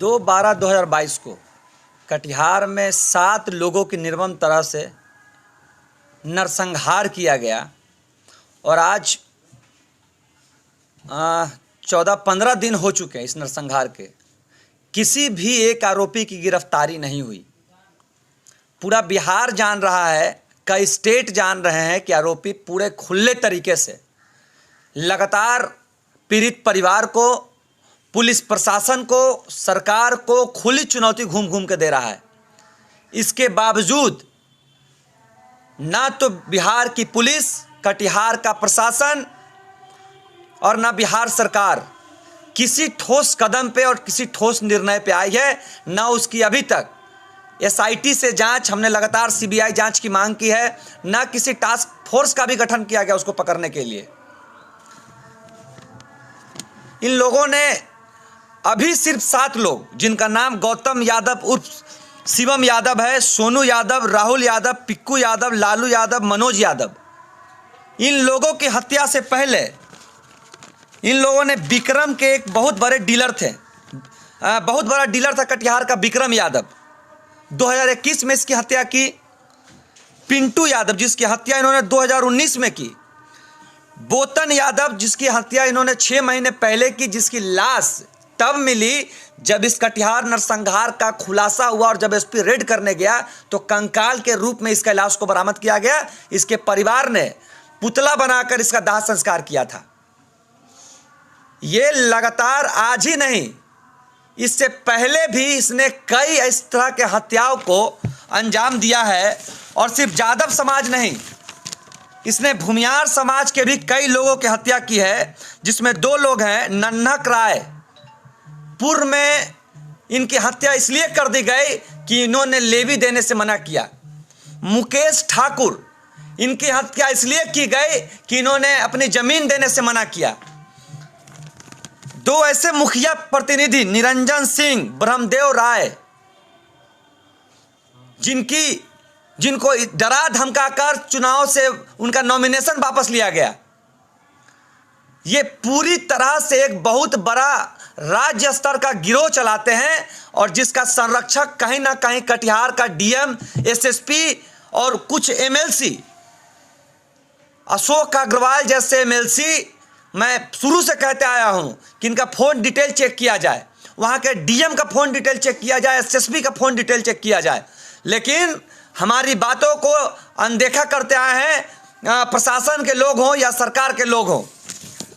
2/12/2022 को कटिहार में 7 लोगों की निर्मम तरह से नरसंहार किया गया और आज 14-15 दिन हो चुके हैं इस नरसंहार के। किसी भी एक आरोपी की गिरफ्तारी नहीं हुई। पूरा बिहार जान रहा है, कई स्टेट जान रहे हैं कि आरोपी पूरे खुले तरीके से लगातार पीड़ित परिवार को, पुलिस प्रशासन को, सरकार को खुली चुनौती घूम घूम के दे रहा है। इसके बावजूद ना तो बिहार की पुलिस, कटिहार का प्रशासन और ना बिहार सरकार किसी ठोस कदम पे और किसी ठोस निर्णय पे आई है, ना उसकी अभी तक एसआईटी से जांच, हमने लगातार सीबीआई जांच की मांग की है, ना किसी टास्क फोर्स का भी गठन किया गया उसको पकड़ने के लिए। इन लोगों ने अभी सिर्फ 7 लोग, जिनका नाम गौतम यादव उर्फ शिवम यादव है, सोनू यादव, राहुल यादव, पिक्कू यादव, लालू यादव, मनोज यादव, इन लोगों की हत्या से पहले इन लोगों ने विक्रम के एक बहुत बड़े डीलर थे, बहुत बड़ा डीलर था कटिहार का विक्रम यादव, 2021 में इसकी हत्या की। पिंटू यादव जिसकी हत्या इन्होंने 2019 में की। बोतन यादव जिसकी हत्या इन्होंने 6 महीने पहले की, जिसकी लाश तब मिली जब इस कटिहार नरसंहार का खुलासा हुआ और जब एसपी रेड करने गया तो कंकाल के रूप में इसका लाश को बरामद किया गया। इसके परिवार ने पुतला बनाकर इसका दाह संस्कार किया था। ये लगातार आज ही नहीं, इससे पहले भी इसने कई इस तरह के हत्याओं को अंजाम दिया है। और सिर्फ यादव समाज नहीं, इसने भूमियार समाज के भी कई लोगों की हत्या की है, जिसमें 2 लोग हैं। नन्हक राय पूर्व में इनकी हत्या इसलिए कर दी गई कि इन्होंने लेवी देने से मना किया। मुकेश ठाकुर, इनकी हत्या इसलिए की गई कि इन्होंने अपनी जमीन देने से मना किया। 2 ऐसे मुखिया प्रतिनिधि, निरंजन सिंह, ब्रह्मदेव राय, जिनको डरा धमकाकर चुनाव से उनका नॉमिनेशन वापस लिया गया। ये पूरी तरह से एक बहुत बड़ा राज्य स्तर का गिरोह चलाते हैं और जिसका संरक्षक कहीं ना कहीं कटिहार का डीएम, एसएसपी और कुछ एमएलसी, अशोक अग्रवाल जैसे एमएलसी, मैं शुरू से कहते आया हूं कि इनका फ़ोन डिटेल चेक किया जाए, वहां के डीएम का फ़ोन डिटेल चेक किया जाए, एसएसपी का फ़ोन डिटेल चेक किया जाए। लेकिन हमारी बातों को अनदेखा करते आए हैं प्रशासन के लोग हों या सरकार के लोग हों।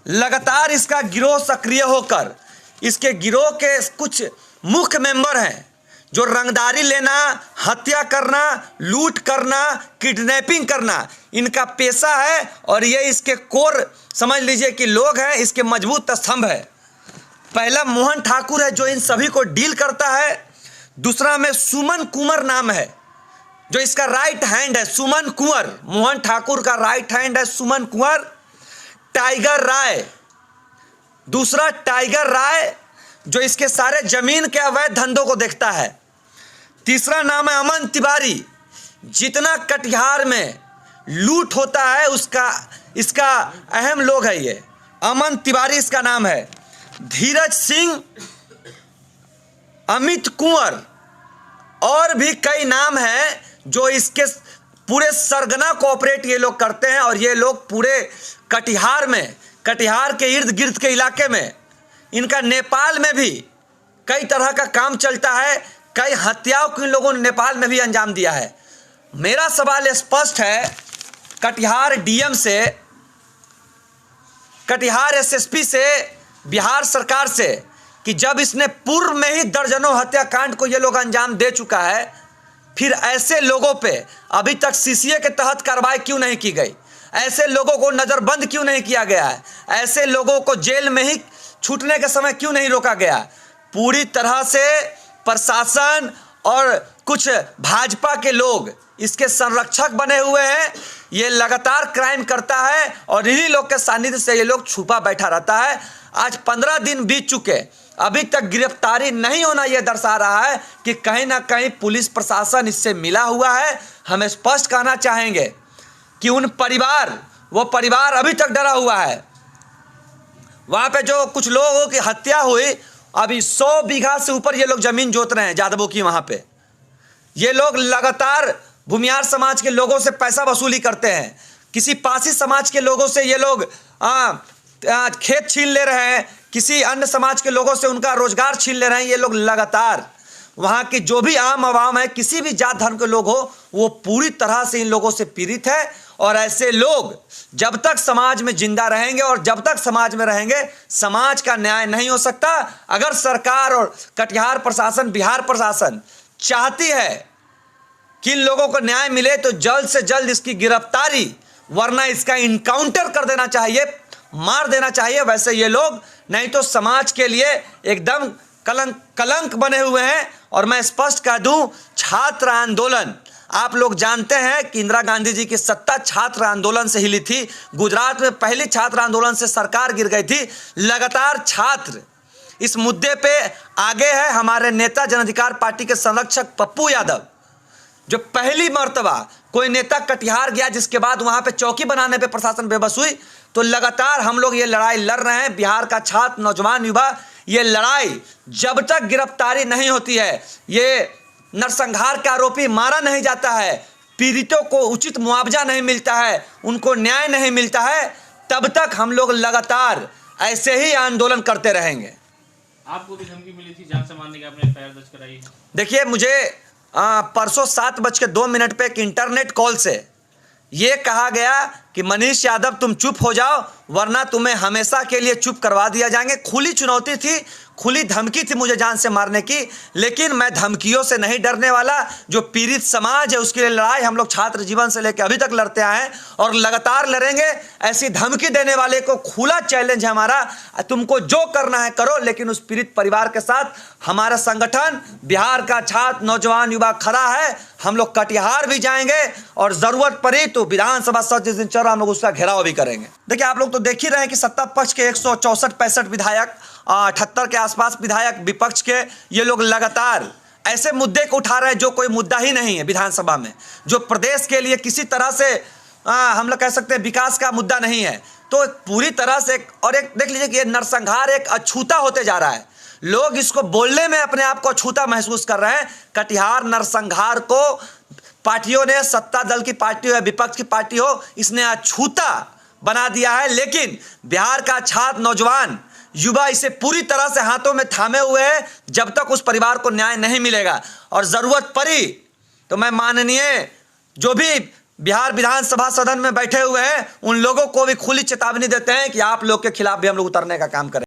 लगातार इसका गिरोह सक्रिय होकर, इसके गिरोह के कुछ मुख्य मेंबर हैं जो रंगदारी लेना, हत्या करना, लूट करना, किडनैपिंग करना इनका पेशा है। और ये इसके कोर समझ लीजिए कि लोग हैं, इसके मजबूत स्तंभ है। पहला मोहन ठाकुर है जो इन सभी को डील करता है। दूसरा में सुमन कुंवर नाम है जो इसका राइट हैंड है। सुमन कुंवर, मोहन ठाकुर का राइट हैंड है सुमन कुंवर। टाइगर राय, दूसरा टाइगर राय जो इसके सारे जमीन के अवैध धंधों को देखता है। तीसरा नाम है अमन तिवारी, जितना कटिहार में लूट होता है इसका अहम लोग है ये, अमन तिवारी इसका नाम है। धीरज सिंह, अमित कुंवर और भी कई नाम हैं जो इसके पूरे सरगना कोऑपरेट ये लोग करते हैं। और ये लोग पूरे कटिहार में, कटिहार के इर्द गिर्द के इलाके में, इनका नेपाल में भी कई तरह का काम चलता है। कई हत्याओं को इन लोगों ने नेपाल में भी अंजाम दिया है। मेरा सवाल स्पष्ट है कटिहार डीएम से, कटिहार एसएसपी से, बिहार सरकार से, कि जब इसने पूर्व में ही दर्जनों हत्याकांड को ये लोग अंजाम दे चुका है, फिर ऐसे लोगों पे अभी तक सीसीए के तहत कार्रवाई क्यों नहीं की गई? ऐसे लोगों को नज़रबंद क्यों नहीं किया गया है? ऐसे लोगों को जेल में ही छूटने के समय क्यों नहीं रोका गया? पूरी तरह से प्रशासन और कुछ भाजपा के लोग इसके संरक्षक बने हुए हैं। ये लगातार क्राइम करता है और इन्हीं लोग के सानिध्य से ये लोग छुपा बैठा रहता है। आज 15 दिन बीत चुके, अभी तक गिरफ्तारी नहीं होना यह दर्शा रहा है कि कहीं ना कहीं पुलिस प्रशासन इससे मिला हुआ है। हम स्पष्ट कहना चाहेंगे कि वो परिवार अभी तक डरा हुआ है। वहाँ पे जो कुछ लोगों की हत्या हुई अभी 100 बीघा से ऊपर ये लोग जमीन जोत रहे हैं यादवों की वहां पे। ये लोग लगातार भूमियार समाज के लोगों से पैसा वसूली करते हैं। किसी पासी समाज के लोगों से ये लोग खेत छीन ले रहे हैं, किसी अन्य समाज के लोगों से उनका रोजगार छीन ले रहे हैं। ये लोग लगातार वहाँ की जो भी आम आवाम है, किसी भी जात धर्म के लोग हो, वो पूरी तरह से इन लोगों से पीड़ित है। और ऐसे लोग जब तक समाज में जिंदा रहेंगे और जब तक समाज में रहेंगे, समाज का न्याय नहीं हो सकता। अगर सरकार और कटिहार प्रशासन, बिहार प्रशासन चाहती है कि इन लोगों को न्याय मिले तो जल्द से जल्द इसकी गिरफ्तारी, वरना इसका इनकाउंटर कर देना चाहिए, मार देना चाहिए। वैसे ये लोग नहीं तो समाज के लिए एकदम कलंक बने हुए हैं। और मैं स्पष्ट कह दूं, छात्र आंदोलन, आप लोग जानते हैं कि इंदिरा गांधी जी की सत्ता छात्र आंदोलन से हिली थी। गुजरात में पहली छात्र आंदोलन से सरकार गिर गई थी। लगातार छात्र इस मुद्दे पे आगे है। हमारे नेता जन अधिकार पार्टी के संरक्षक पप्पू यादव, जो पहली मर्तबा कोई नेता कटिहार गया जिसके बाद वहां पे चौकी बनाने पे प्रशासन बेबस हुई, तो लगातार हम लोग ये लड़ाई लड़ रहे हैं। बिहार का छात्र, नौजवान, युवा, ये लड़ाई जब तक गिरफ्तारी नहीं होती है, ये नरसंहार के आरोपी मारा नहीं जाता है, पीड़ितों को उचित मुआवजा नहीं मिलता है, उनको न्याय नहीं मिलता है, तब तक हम लोग लगातार ऐसे ही आंदोलन करते रहेंगे। आपको भी धमकी मिली थी जान से मारने की, आपने एफआईआर दर्ज कराई? देखिए, मुझे परसों 7:02 पे एक इंटरनेट कॉल से ये कहा गया कि मनीष यादव तुम चुप हो जाओ, वरना तुम्हें हमेशा के लिए चुप करवा दिया जाएंगे। खुली चुनौती थी, खुली धमकी थी मुझे जान से मारने की, लेकिन मैं धमकियों से नहीं डरने वाला। जो पीड़ित समाज है उसके लिए लड़ाई हम लोग छात्र जीवन से लेकर अभी तक लड़ते आए हैं और लगातार लड़ेंगे। ऐसी धमकी देने वाले को खुला चैलेंज है हमारा, तुमको जो करना है करो, लेकिन उस पीड़ित परिवार के साथ हमारा संगठन बिहार का छात्र, नौजवान, युवा खड़ा है। हम लोग कटिहार भी जाएंगे और जरूरत पड़ी तो विधानसभा सत्र जिस दिन चल रहा हम लोग उसका घेराव भी करेंगे। देखिए, आप लोग तो देख ही रहे हैं कि सत्ता पक्ष के 164-65 विधायक, 78 के आसपास विधायक, विपक्ष के ये लोग लगातार ऐसे मुद्दे को उठा रहे हैं जो कोई मुद्दा ही नहीं है विधानसभा में, जो प्रदेश के लिए किसी तरह से हम लोग कह सकते हैं विकास का मुद्दा नहीं है। तो पूरी तरह से एक देख लीजिए कि ये नरसंहार एक अछूता होते जा रहा है। लोग इसको बोलने में अपने आप को अछूता महसूस कर रहे हैं। कटिहार नरसंहार को पार्टियों ने, सत्ता दल की पार्टी हो या विपक्ष की पार्टी हो, इसने अछूता बना दिया है। लेकिन बिहार का छात्र, नौजवान, युवा इसे पूरी तरह से हाथों में थामे हुए हैं जब तक उस परिवार को न्याय नहीं मिलेगा। और जरूरत पड़ी तो मैं माननीय जो भी बिहार विधानसभा सदन में बैठे हुए हैं उन लोगों को भी खुली चेतावनी देते हैं कि आप लोग के खिलाफ भी हम लोग उतरने का काम करें।